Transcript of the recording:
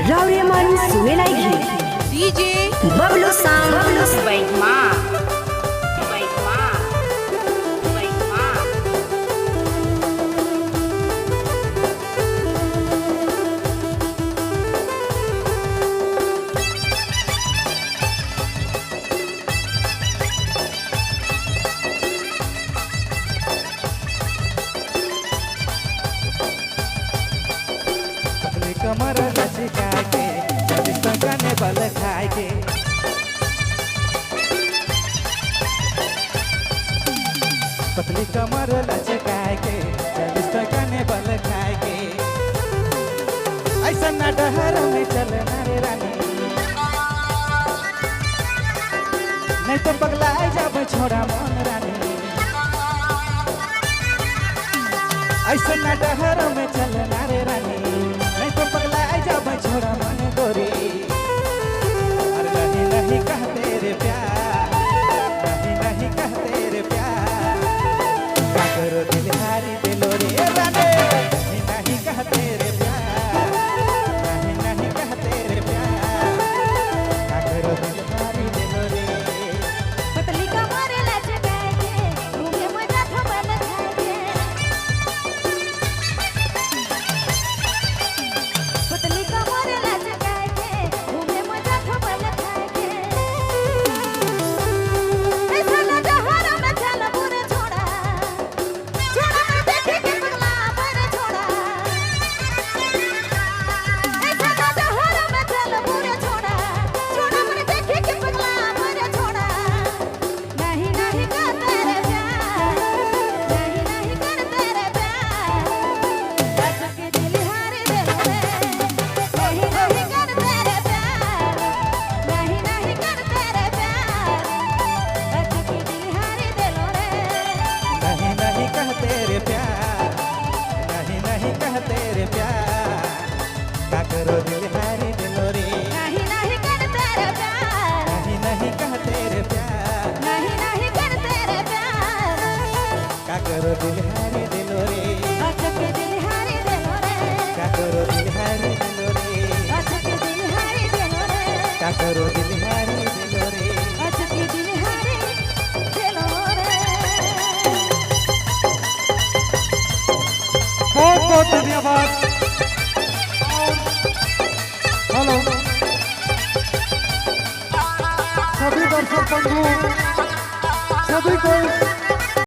रावरे मन सुने लागी डीजे बबलू सांग बाइक माँ कमर लचका के गाने बल खाए के पतली कमर लचका के गाने बल खाए के ऐसा न डहर में चलना रे रानी नहीं तो पगलाए जब छोड़ा मन रानी ऐसा न डहर में चलना रे रानी छोड़ा मन गोरी अरे नहीं नहीं कहते रे प्यार नहीं नहीं कहते रे प्यार क्या करो दिल हारी दिलो रे राने नहीं नहीं कहते रे प्यार नहीं नहीं कहते रे प्यार क्या करो दिल हारी दिलो रे पतली कमर लचका के घूमे मजा थमल खाए पतली तेरे प्यार का करो दिल हारी दिलो रे नहीं नहीं कर तेरे प्यार नहीं नहीं कहते रे प्यार नहीं नहीं कर तेरे प्यार का करो दिल हारी दिलो रे के दिल हारी दिलो रे का करो दिल हारी दिलो रे के दिल हारी दिलो रे का करो दिल हारी दिलो रे के दिल हारी दिलो रे बहुत बहुत धन्यवाद। हेलो सभी दर्शक बंधु सभी को